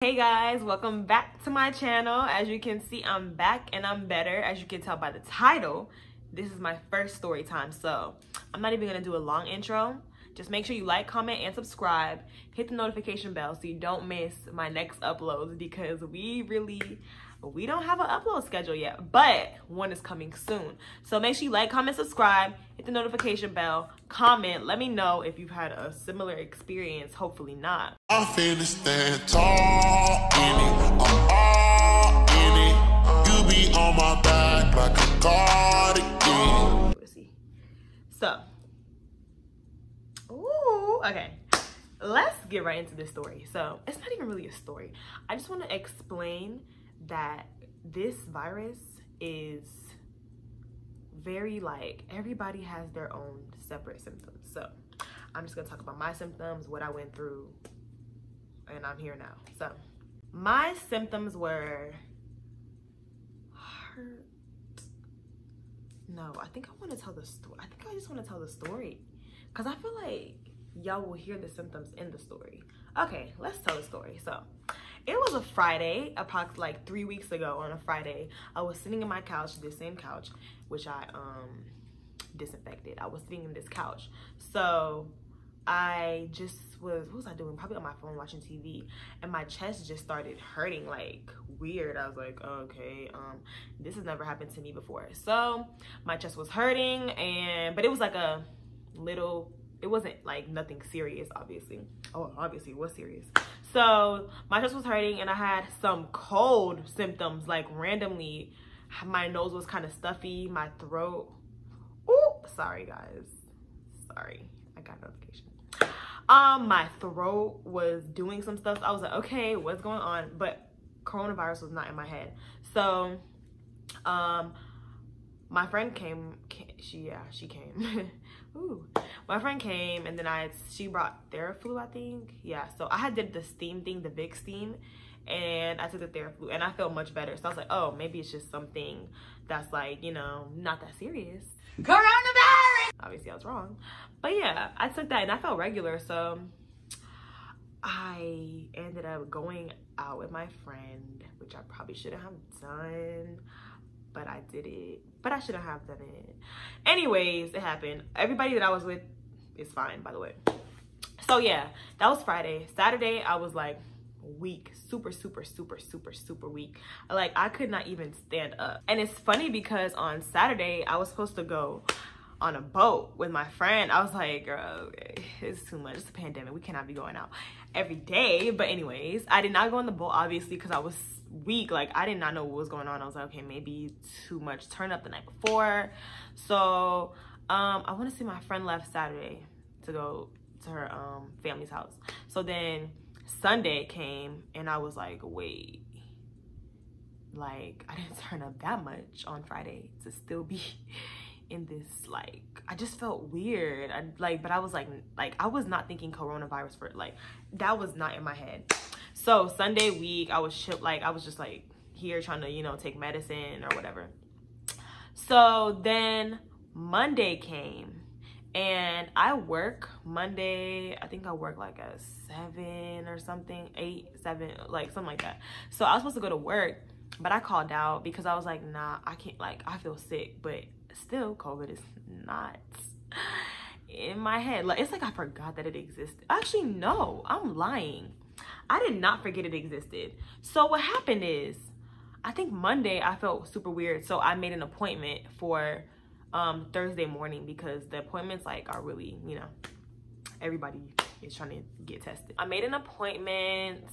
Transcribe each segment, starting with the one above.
Hey guys, welcome back to my channel. As you can see, I'm back and I'm better. As you can tell by the title, this is my first story time, so I'm not even gonna do a long intro. Just make sure you like, comment, and subscribe. Hit the notification bell so you don't miss my next uploads, because we don't have an upload schedule yet, but one is coming soon. So make sure you like, comment, subscribe, hit the notification bell, comment, let me know if you've had a similar experience. Hopefully not. I feel it stand tall in it, I'm all in it. You be on my back like a cardigan. Let's see. So, ooh, okay. Let's get right into this story. So, it's not even really a story. I just want to explain that this virus is very, like, everybody has their own separate symptoms. So, I'm just going to talk about my symptoms, what I went through, and I'm here now. So, my symptoms were hurt. No, I think I want to tell the story. I think I just want to tell the story, because I feel like y'all will hear the symptoms in the story. Okay, let's tell the story. So, it was a Friday, approximately like 3 weeks ago on a Friday. I was sitting in my couch, this same couch, which I disinfected. I was sitting in this couch. So I just was, what was I doing? Probably on my phone watching TV, and my chest just started hurting like weird. I was like, okay, this has never happened to me before. So my chest was hurting, but it was like a little, it wasn't like nothing serious, obviously. Oh, obviously it was serious. So my chest was hurting, and I had some cold symptoms, like randomly. My nose was kind of stuffy, my throat. Ooh, sorry guys. Sorry, I got a notification. My throat was doing some stuff. So I was like, okay, what's going on? But coronavirus was not in my head. So, my friend came. She came. Ooh. My friend came, and then she brought theraflu, I think. Yeah, so I had did the steam thing, the Vick steam, and I took the theraflu, and I felt much better. So I was like, oh, maybe it's just something that's like, you know, not that serious. Coronavirus! Obviously, I was wrong. But yeah, I took that, and I felt regular. So I ended up going out with my friend, which I probably shouldn't have done, but I did it. But I shouldn't have done it. Anyways, it happened. Everybody that I was with is fine, by the way. So yeah, that was Friday. Saturday, I was like weak, super weak. Like, I could not even stand up. And it's funny because on Saturday, I was supposed to go on a boat with my friend. I was like, girl, okay, it's too much. It's a pandemic. We cannot be going out every day. But anyways, I did not go on the boat, obviously, because I was weak. Like, I did not know what was going on. I was like, okay, maybe too much turn up the night before. So I want to say my friend left Saturday to go to her family's house. So then Sunday came, and I was like, wait, like, I didn't turn up that much on Friday to still be in this, like, I just felt weird. But I was like I was not thinking coronavirus for it. Like, that was not in my head. So Sunday week, I was just like here trying to, you know, take medicine or whatever. So then Monday came, and I work Monday. I think I work like at 7 or something, 8, 7, like something like that. So I was supposed to go to work, but I called out because I was like, nah, I can't, like, I feel sick, but still COVID is not in my head. Like, it's like I forgot that it existed. Actually, no, I'm lying. I did not forget it existed. So what happened is, I think Monday I felt super weird. So I made an appointment for Thursday morning, because the appointments, like, are really, you know, everybody is trying to get tested. I made an appointment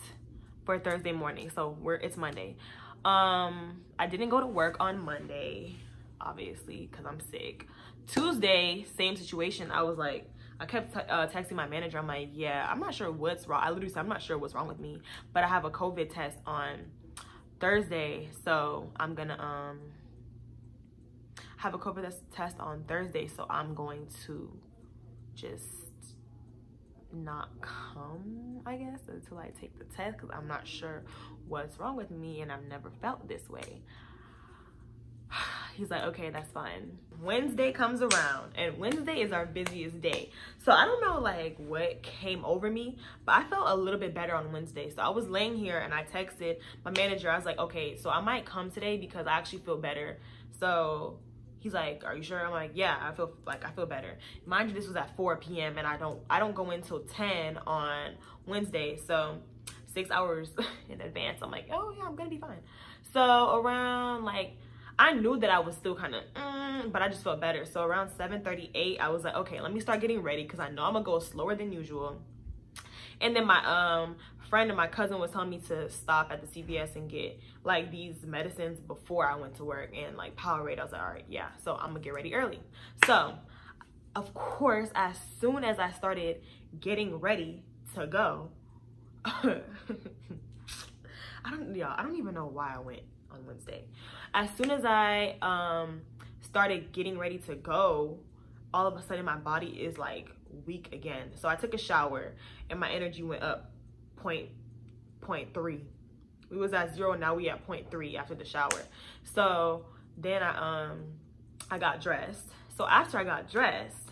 for Thursday morning. So it's Monday. I didn't go to work on Monday, obviously, because I'm sick. Tuesday, same situation. I was like, I kept texting my manager. I'm like, yeah, I'm not sure what's wrong. I literally said, I'm not sure what's wrong with me, but I have a COVID test on Thursday. So I'm gonna have a COVID test on Thursday. So I'm going to just not come, I guess, until I take the test, because I'm not sure what's wrong with me, and I've never felt this way. He's like, okay, that's fine. Wednesday comes around, and Wednesday is our busiest day. So I don't know like what came over me, but I felt a little bit better on Wednesday. So I was laying here and I texted my manager. I was like, okay, so I might come today because I actually feel better. So he's like, are you sure? I'm like, yeah, I feel better. Mind you, this was at 4 p.m. and I don't go in till 10 on Wednesday. So 6 hours in advance, I'm like, oh yeah, I'm gonna be fine. So around like, I knew that I was still kind of, but I just felt better. So around 7:38, I was like, okay, let me start getting ready because I know I'm gonna go slower than usual. And then my friend and my cousin was telling me to stop at the CVS and get like these medicines before I went to work and like Powerade. I was like, all right, yeah, so I'm gonna get ready early. So of course, as soon as I started getting ready to go, I don't even know why I went on Wednesday. As soon as I started getting ready to go, all of a sudden my body is like weak again. So I took a shower and my energy went up 0.3. We was at 0, now we at 0.3 after the shower. So then I got dressed. So after I got dressed,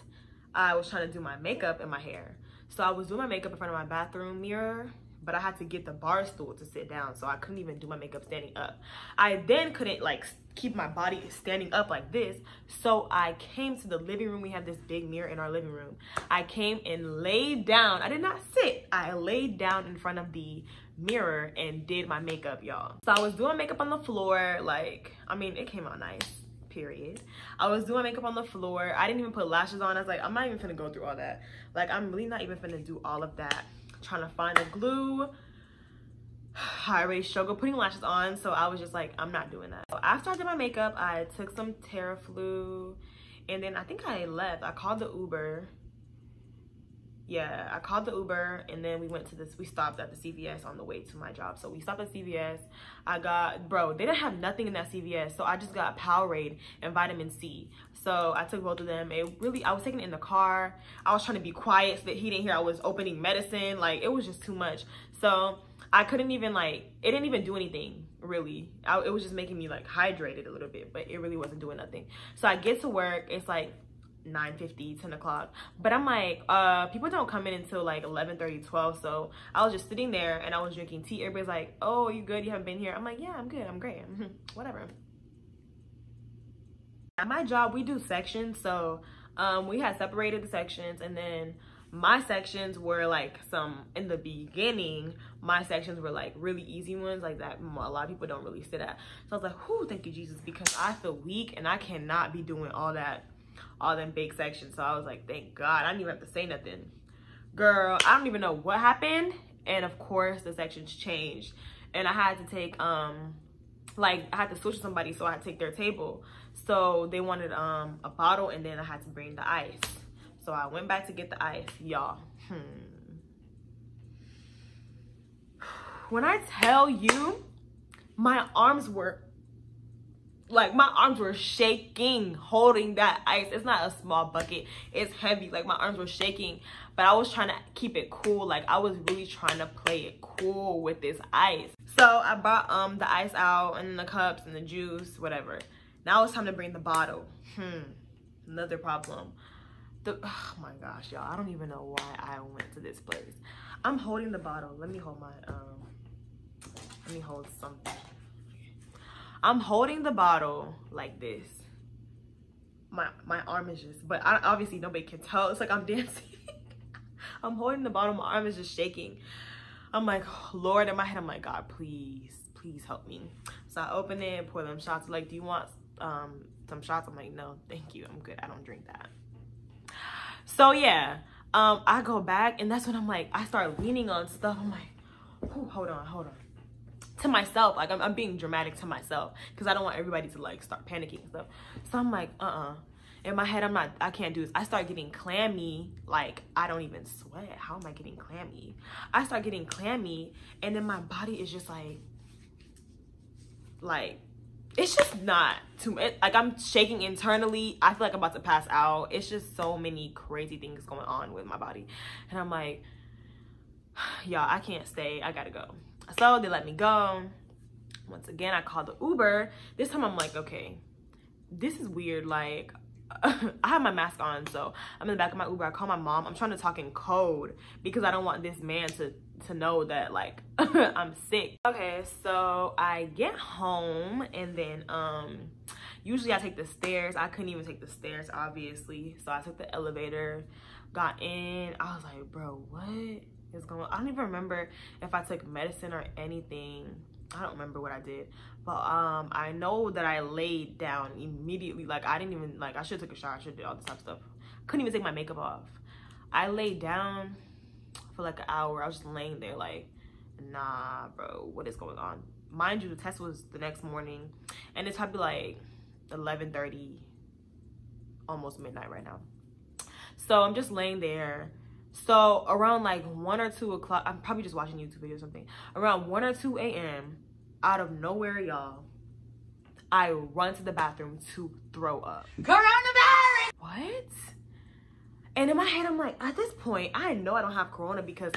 I was trying to do my makeup and my hair. So I was doing my makeup in front of my bathroom mirror, but I had to get the bar stool to sit down, so I couldn't even do my makeup standing up. I then couldn't like keep my body standing up like this, so I came to the living room. We have this big mirror in our living room. I came and laid down. I did not sit. I laid down in front of the mirror and did my makeup, y'all. So I was doing makeup on the floor. Like, I mean, it came out nice, period. I was doing makeup on the floor. I didn't even put lashes on. I was like, I'm not even finna go through all that. Like, I'm really not even finna do all of that. Trying to find the glue. I already struggled putting lashes on, so I was just like, I'm not doing that. So after I did my makeup, I took some theraflu, and then I think I left. I called the Uber. Yeah, I called the Uber, and then we stopped at the CVS on the way to my job. So we stopped at CVS. Bro, they didn't have nothing in that CVS, so I just got Powerade and vitamin C. So I took both of them. I was taking it in the car. I was trying to be quiet so that he didn't hear I was opening medicine. Like, it was just too much. So I couldn't even like, it didn't even do anything really. It was just making me like hydrated a little bit, but it really wasn't doing nothing. So I get to work, it's like 9:50, 10 o'clock. But I'm like, people don't come in until like 11:30, 12. So I was just sitting there and I was drinking tea. Everybody's like, oh, you good? You haven't been here? I'm like, yeah, I'm good. I'm great. Whatever. At my job, we do sections. So we had separated the sections, and then my sections were like in the beginning, my sections were like really easy ones like that a lot of people don't really sit at. So I was like, whoo, thank you, Jesus, because I feel weak and I cannot be doing all them big sections. So I was like, thank God. I didn't even have to say nothing. Girl, I don't even know what happened. And of course, the sections changed. And I had to take, I had to switch with somebody, so I had to take their table. So they wanted a bottle, and then I had to bring the ice. So I went back to get the ice, y'all. When I tell you, my arms were shaking holding that ice. It's not a small bucket, it's heavy. Like, my arms were shaking, but I was trying to keep it cool. Like, I was really trying to play it cool with this ice. So I brought the ice out and the cups and the juice, whatever. Now it's time to bring the bottle. Another problem. Oh my gosh, y'all, I don't even know why I went to this place. I'm holding the bottle. Let me hold something. I'm holding the bottle like this. My arm is just, but obviously nobody can tell. It's like I'm dancing. I'm holding the bottle, my arm is just shaking. I'm like, Lord, in my head, I'm like, God, please help me. So I open it, pour them shots. Like, do you want some shots? I'm like, no, thank you, I'm good, I don't drink that. So yeah, I go back, and that's when I'm like, I start leaning on stuff. I'm like, hold on. To myself, like I'm being dramatic to myself because I don't want everybody to like start panicking and stuff. So I'm like, in my head, I can't do this. I start getting clammy. Like, I don't even sweat. How am I getting clammy? I start getting clammy, and then my body is just like it's just not too much. Like, I'm shaking internally. I feel like I'm about to pass out. It's just so many crazy things going on with my body, and I'm like, y'all, I can't stay. I gotta go. So they let me go. Once again, I called the Uber. This time I'm like, okay, this is weird. Like, I have my mask on, so I'm in the back of my Uber. I call my mom. I'm trying to talk in code because I don't want this man to know that, like, I'm sick. Okay, so I get home, and then usually I take the stairs. I couldn't even take the stairs, obviously, so I took the elevator, got in. I was like, bro, what is going on? I don't even remember if I took medicine or anything. I don't remember what I did, but I know that I laid down immediately. Like, I didn't even, like, I should have took a shower. I should have did all this type of stuff. Couldn't even take my makeup off. I laid down for like an hour. I was just laying there like, nah, bro, what is going on? Mind you, the test was the next morning, and it's probably like 11:30, almost midnight right now. So I'm just laying there. So around like 1 or 2 o'clock, I'm probably just watching YouTube video or something. Around 1 or 2 a.m., out of nowhere, y'all, I run to the bathroom to throw up. Coronavirus! What? And in my head, I'm like, at this point, I know I don't have corona because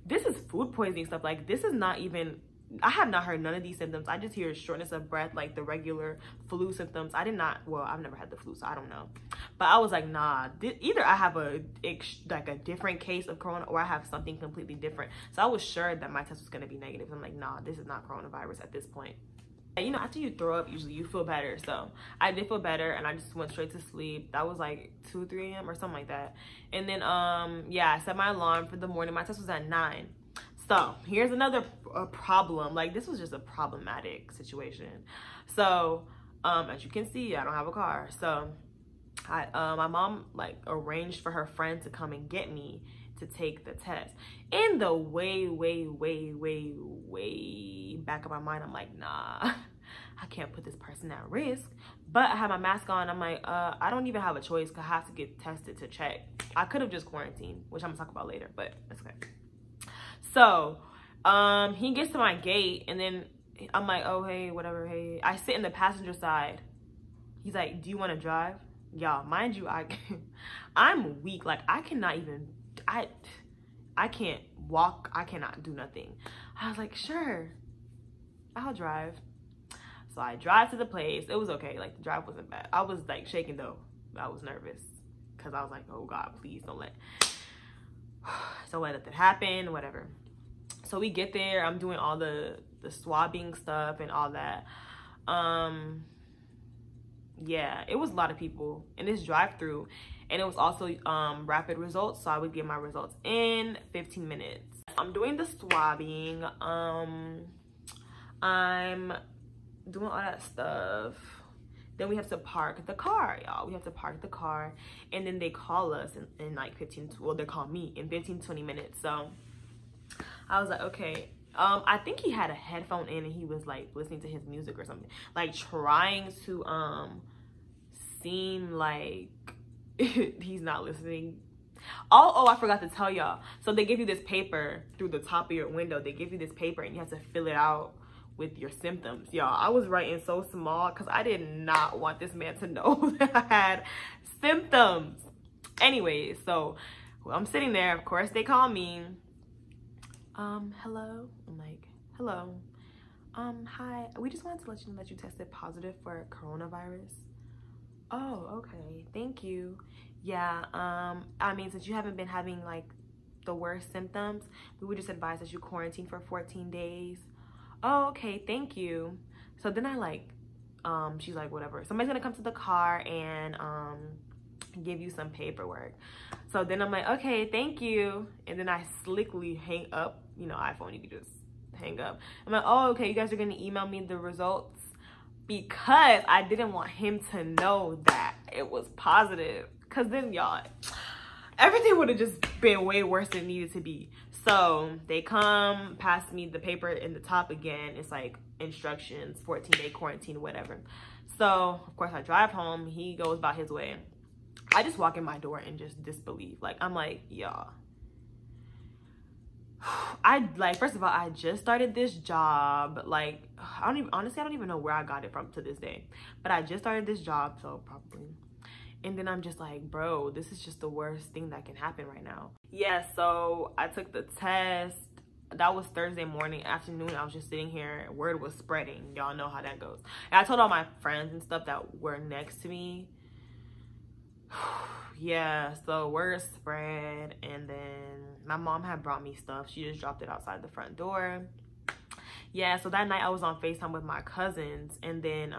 this is food poisoning stuff. Like, this is not even, I have not heard none of these symptoms. I just hear shortness of breath, like the regular flu symptoms. I did not, well, I've never had the flu, so I don't know. But I was like, nah, either I have a different case of corona or I have something completely different. So I was sure that my test was gonna be negative. I'm like, nah, this is not coronavirus at this point. You know, after you throw up, usually you feel better. So I did feel better, and I just went straight to sleep. That was like 2 or 3 a.m. or something like that. And then yeah, I set my alarm for the morning. My test was at 9. So here's another problem. Like, this was just a problematic situation. So as you can see, I don't have a car. So my mom like arranged for her friend to come and get me to take the test. In the way back of my mind, I'm like, nah, I can't put this person at risk. But I have my mask on. I'm like, I don't even have a choice because I have to get tested to check. I could have just quarantined, which I'm gonna talk about later, but it's okay. So he gets to my gate, and then I'm like, oh, hey, whatever, hey. I sit in the passenger side. He's like, do you want to drive? Y'all, mind you, I'm weak. Like, I cannot even, I can't walk. I cannot do nothing. I was like, sure, I'll drive. So I drive to the place. It was okay. Like, the drive wasn't bad. I was like shaking though. I was nervous because I was like, oh God, please don't let that happen, whatever. So we get there. I'm doing all the swabbing stuff and all that. Yeah, it was a lot of people in this drive-through, and it was also rapid results, so I would get my results in 15 minutes. I'm doing the swabbing. I'm doing all that stuff. Then we have to park the car, y'all. We have to park the car, and then they call us in like 15, well, they call me in 15-20 minutes. So I was like, okay. I think he had a headphone in, and he was like listening to his music or something, like trying to seem like he's not listening. Oh, I forgot to tell y'all. So they give you this paper through the top of your window. They give you this paper, and you have to fill it out with your symptoms. Y'all, I was writing so small because I did not want this man to know that I had symptoms. Anyways, so I'm sitting there. Of course, they call me. Hello. I'm like, hello. Hi. We just wanted to let you know that you tested positive for coronavirus. Oh, okay. Thank you. Yeah. I mean, since you haven't been having like the worst symptoms, we would just advise that you quarantine for 14 days. Oh, okay. Thank you. So then I like, she's like, whatever. Somebody's gonna come to the car and give you some paperwork. So then I'm like, okay, thank you. And then I slickly hang up. You know, iPhone, you can just hang up. I'm like, oh, okay, you guys are gonna email me the results, because I didn't want him to know that it was positive, because then y'all, everything would have just been way worse than it needed to be. So they come, pass me the paper in the top again. It's like instructions, 14-day quarantine, whatever. So of course I drive home. He goes about his way. I just walk in my door and just disbelief. Like, I'm like, y'all, first of all, I just started this job. Like, honestly, I don't even know where I got it from to this day, but I just started this job, so probably. And then I'm just like, bro, this is just the worst thing that can happen right now. Yeah, so I took the test. that was Thursday morning, afternoon. I was just sitting here. Word was spreading. Y'all know how that goes. And I told all my friends and stuff that were next to me. Yeah, so word spread. And then my mom had brought me stuff. She just dropped it outside the front door. Yeah, so that night I was on FaceTime with my cousins. And then,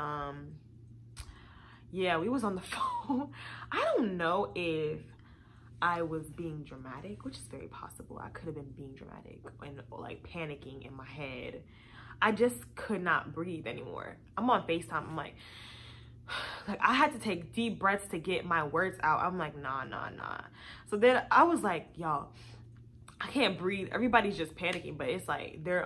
yeah, we was on the phone. I don't know if I was being dramatic, which is very possible. I could have been being dramatic and like panicking in my head. I just could not breathe anymore. I'm on FaceTime. I'm like I had to take deep breaths to get my words out. I'm like, nah. So then I was like, y'all, I can't breathe. Everybody's just panicking, but it's like they're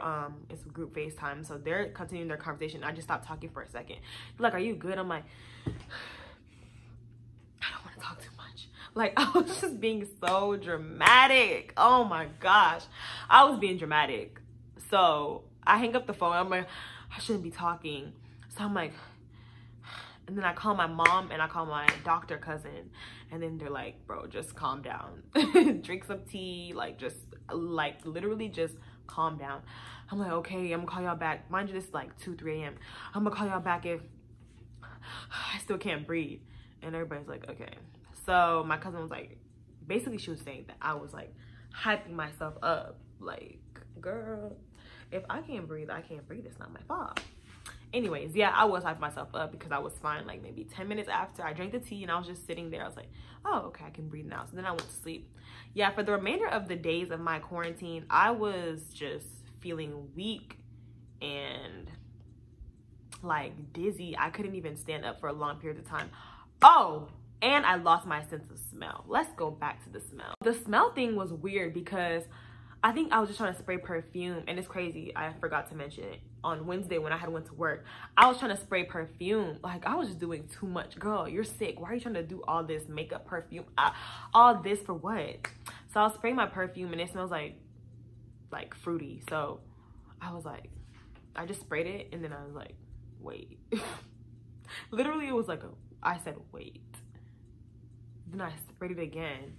it's a group FaceTime, so they're continuing their conversation. I just stopped talking for a second. They're like, are you good? I'm like, I don't want to talk too much. Like, I was just being so dramatic. Oh my gosh, I was being dramatic. So I hang up the phone. I'm like, I shouldn't be talking. So I'm like, and then I call my mom and I call my doctor cousin, and then they're like, bro, just calm down. Drink some tea, like just like literally just calm down. I'm like, okay, I'm gonna call y'all back. Mind you, this is like 2-3 a.m. I'm gonna call y'all back if I still can't breathe. And everybody's like, okay. So my cousin was like, basically she was saying that I was like hyping myself up, like, girl, if I can't breathe, I can't breathe. It's not my fault. Anyways, yeah, I was hyping myself up because I was fine. Like maybe 10 minutes after I drank the tea and I was just sitting there, I was like, oh, okay, I can breathe now. So then I went to sleep. Yeah, for the remainder of the days of my quarantine, I was just feeling weak and like dizzy. I couldn't even stand up for a long period of time. Oh, and I lost my sense of smell. Let's go back to the smell. The smell thing was weird because I think I was just trying to spray perfume, and it's crazy, I forgot to mention it. On Wednesday when I had went to work, I was trying to spray perfume. Like, I was just doing too much. Girl, you're sick. Why are you trying to do all this makeup, perfume? All this for what? So I was spraying my perfume, and it smells like fruity. So I was like, I just sprayed it, and then I was like, wait. Literally, it was like I said, wait. Then I sprayed it again,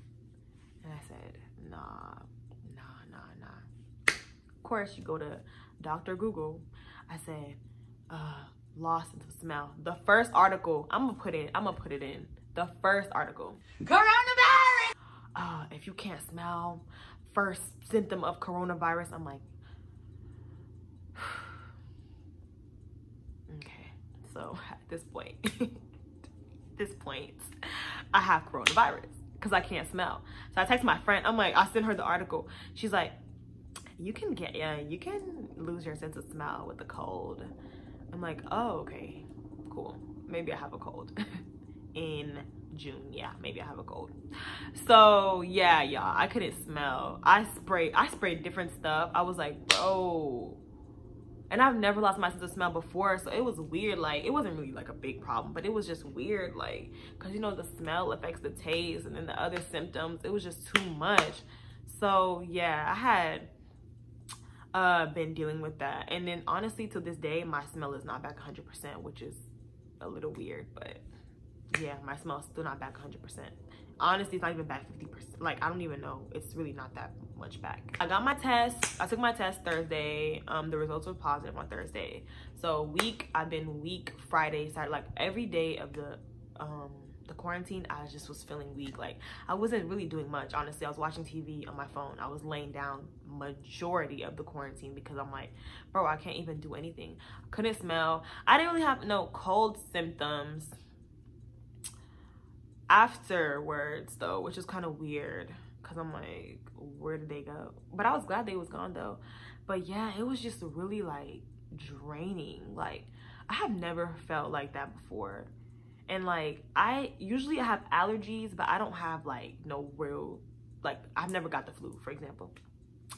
and I said, nah. Of course, you go to Dr. Google. I said, lost sense of smell. The first article, I'm gonna put it in. The first article. Coronavirus! If you can't smell, first symptom of coronavirus. I'm like, okay. So at this point, I have coronavirus because I can't smell. So I text my friend. I'm like, I sent her the article. She's like, you can lose your sense of smell with the cold. I'm like, oh, okay, cool. Maybe I have a cold in June. Yeah, maybe I have a cold. So yeah, y'all, I couldn't smell. I sprayed different stuff. I was like, bro. And I've never lost my sense of smell before, so it was weird. Like, it wasn't really like a big problem, but it was just weird, like, because you know the smell affects the taste, and then the other symptoms, it was just too much. So yeah, I had been dealing with that, and then honestly to this day my smell is not back 100%, which is a little weird, but yeah, my smell is still not back 100%. Honestly, it's not even back 50%. Like, I don't even know, it's really not that much back. I got my test. I took my test Thursday. The results were positive on Thursday. So I've been weak Friday, Saturday, like every day of the quarantine. I just was feeling weak. Like, I wasn't really doing much, honestly. I was watching TV on my phone. I was laying down majority of the quarantine because I'm like, bro, I can't even do anything. I couldn't smell. I didn't really have no cold symptoms afterwards though, which is kind of weird because I'm like, where did they go? But I was glad they was gone though. But yeah, it was just really like draining. Like, I have never felt like that before. And like, I usually have allergies, but I don't have like no real, like, I've never got the flu, for example.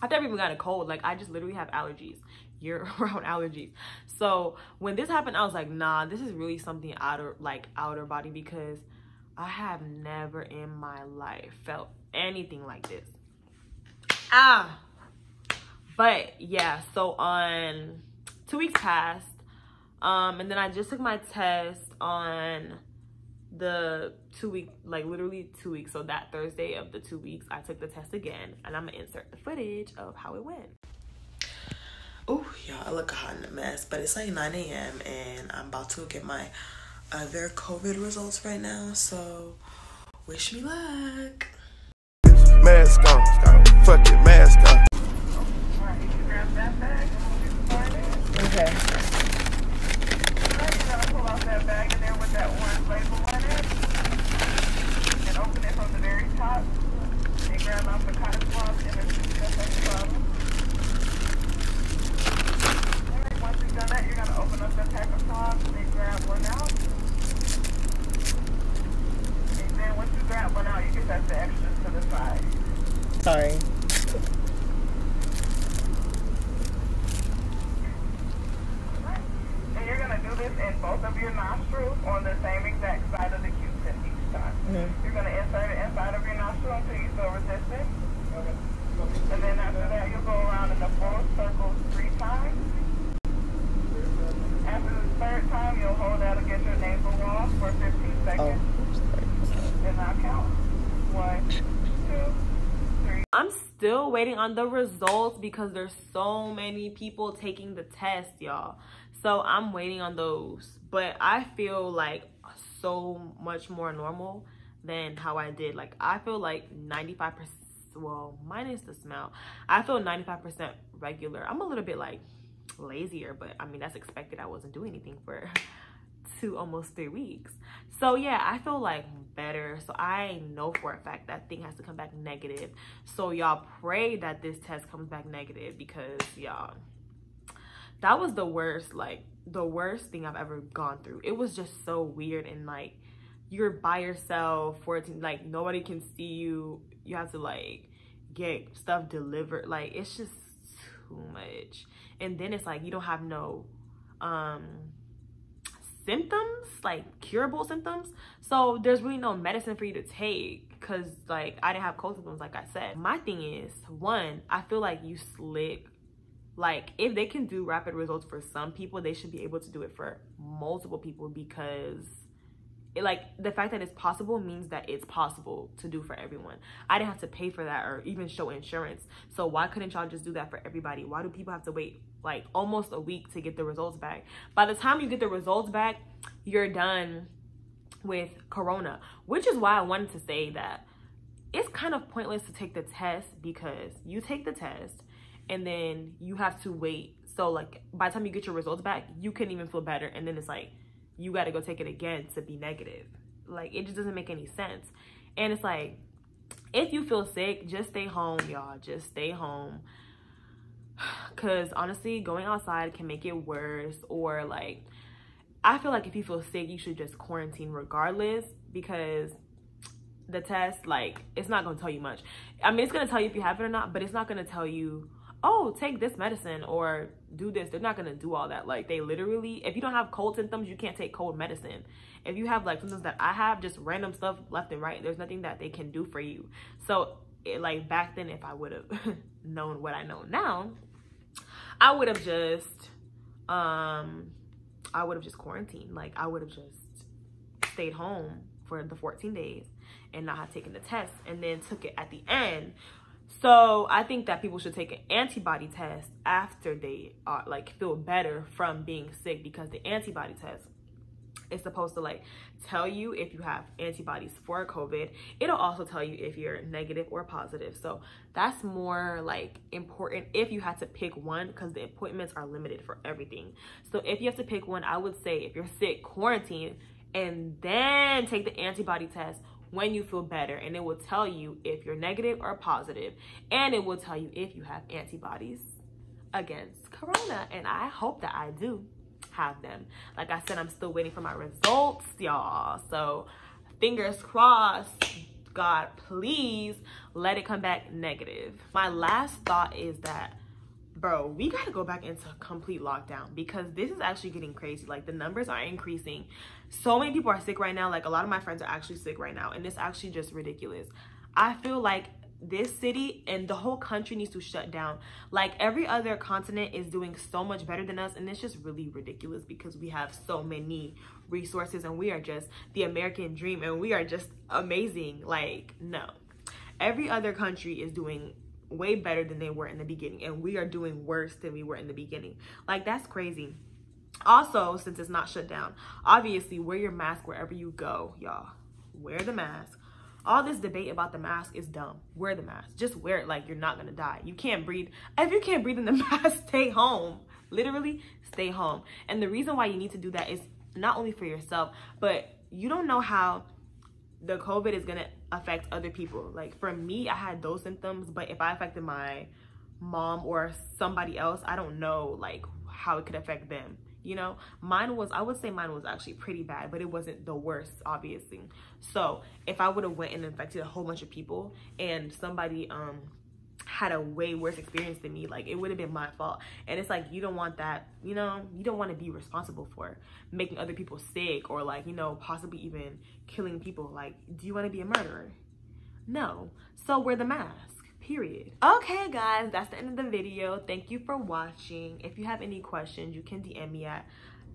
I've never even got a cold. Like, I just literally have allergies, year-round allergies. So when this happened, I was like, nah, this is really something outer body, because I have never in my life felt anything like this. But yeah, so on 2 weeks passed, and then I just took my test on the 2 week, like literally 2 weeks. So that Thursday of the 2 weeks, I took the test again, and I'm gonna insert the footage of how it went. Oh, y'all, I look hot in a mess, but it's like 9 a.m. and I'm about to get my other COVID results right now, so wish me luck. Mask on, fuck it, mask on. Alright, you can grab that bag and we'll get started. Okay. Alright, you're gonna pull out that bag in there with that orange label on it. And open it from the very top. And grab out the cotton swabs and the disinfectant bottle. Alright, once you've done that, you're gonna open up the pack of swabs and grab one out. And then once you grab one out, you can set the extras to the side. Sorry. And you're going to do this in both of your nostrils on the same exact side of the Q-tip each time. You're going to insert it inside of your nostril until you feel resistance. And then after that, you'll go around in the full circle 3 times. After the 3rd time, you'll hold out against your nasal wall for 15 seconds. And I'll count. 1, 2, 3. I'm still waiting on the results because there's so many people taking the test, y'all. So I'm waiting on those. But I feel like so much more normal than how I did. Like, I feel like 95%, well, minus the smell, I feel 95% regular. I'm a little bit like lazier, but I mean, that's expected. I wasn't doing anything for almost 3 weeks. So yeah, I feel like better. So I know for a fact that thing has to come back negative. So y'all pray that this test comes back negative, because y'all, that was the worst, like the worst thing I've ever gone through. It was just so weird, and like you're by yourself, 14, like nobody can see you. You have to like get stuff delivered. Like, it's just too much. And then it's like you don't have no symptoms, like curable symptoms, so there's really no medicine for you to take, because like I didn't have cold symptoms, like I said. My thing is, one, I feel like you slick. Like, if they can do rapid results for some people, they should be able to do it for multiple people, because it, like, the fact that it's possible means that it's possible to do for everyone. I didn't have to pay for that or even show insurance, so why couldn't y'all just do that for everybody? Why do people have to wait like almost a week to get the results back? By the time you get the results back, you're done with corona, which is why I wanted to say that it's kind of pointless to take the test, because you take the test and then you have to wait. So like by the time you get your results back, you couldn't even feel better, and then it's like you got to go take it again to be negative. Like, it just doesn't make any sense. And it's like, if you feel sick, just stay home, y'all. Just stay home, because honestly, going outside can make it worse. Or like, I feel like if you feel sick, you should just quarantine regardless, because the test, like, it's not going to tell you much. I mean, it's going to tell you if you have it or not, but it's not going to tell you, oh, take this medicine or do this. They're not going to do all that. Like, they literally, if you don't have cold symptoms, you can't take cold medicine. If you have like symptoms that I have, just random stuff left and right, there's nothing that they can do for you. So like back then, if I would have known what I know now, I would have just quarantined. Like, I would have just stayed home for the 14 days and not have taken the test, and then took it at the end. So I think that people should take an antibody test after they are like feel better from being sick, because the antibody test is supposed to like tell you if you have antibodies for COVID. It'll also tell you if you're negative or positive. So that's more like important if you had to pick one, because the appointments are limited for everything. So if you have to pick one, I would say if you're sick, quarantine and then take the antibody test when you feel better, and it will tell you if you're negative or positive, and it will tell you if you have antibodies against corona. And I hope that I do have them. Like I said, I'm still waiting for my results, y'all, so fingers crossed. God, please let it come back negative. My last thought is that, bro, we gotta go back into complete lockdown, because this is actually getting crazy. Like, the numbers are increasing. So many people are sick right now. Like, a lot of my friends are actually sick right now, and it's actually just ridiculous. I feel like this city and the whole country needs to shut down. Like, every other continent is doing so much better than us, and it's just really ridiculous, because we have so many resources and we are just the American dream and we are just amazing. Like, no, every other country is doing way better than they were in the beginning, and we are doing worse than we were in the beginning. Like, that's crazy. Also, since it's not shut down, obviously wear your mask wherever you go, y'all. Wear the mask. All this debate about the mask is dumb. Wear the mask. Just wear it like you're not gonna die. You can't breathe. If you can't breathe in the mask, stay home. Literally, stay home. And the reason why you need to do that is not only for yourself, but you don't know how the COVID is gonna affect other people. Like, for me, I had those symptoms, but if I affected my mom or somebody else, I don't know like how it could affect them. You know, mine was, I would say mine was actually pretty bad, but it wasn't the worst, obviously. So if I would have went and infected a whole bunch of people and somebody had a way worse experience than me, like, it would have been my fault. And it's like, you don't want that, you know, you don't want to be responsible for making other people sick or, like, you know, possibly even killing people. Like, do you want to be a murderer? No. So wear the mask. Period. Okay, guys, that's the end of the video. Thank you for watching. If you have any questions, you can DM me at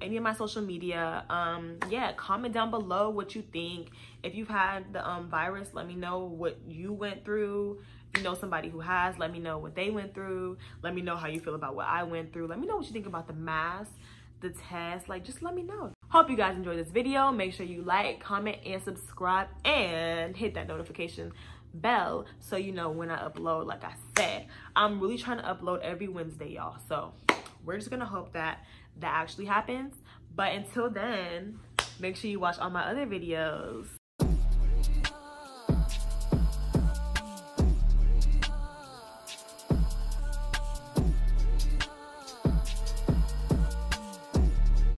any of my social media. Yeah, comment down below what you think. If you've had the virus, let me know what you went through. If you know somebody who has, let me know what they went through. Let me know how you feel about what I went through. Let me know what you think about the mask, the test. Like, just let me know. Hope you guys enjoyed this video. Make sure you like, comment, and subscribe, and hit that notification bell so you know when I upload. Like I said, I'm really trying to upload every Wednesday, y'all, so we're just gonna hope that that actually happens. But until then, make sure you watch all my other videos.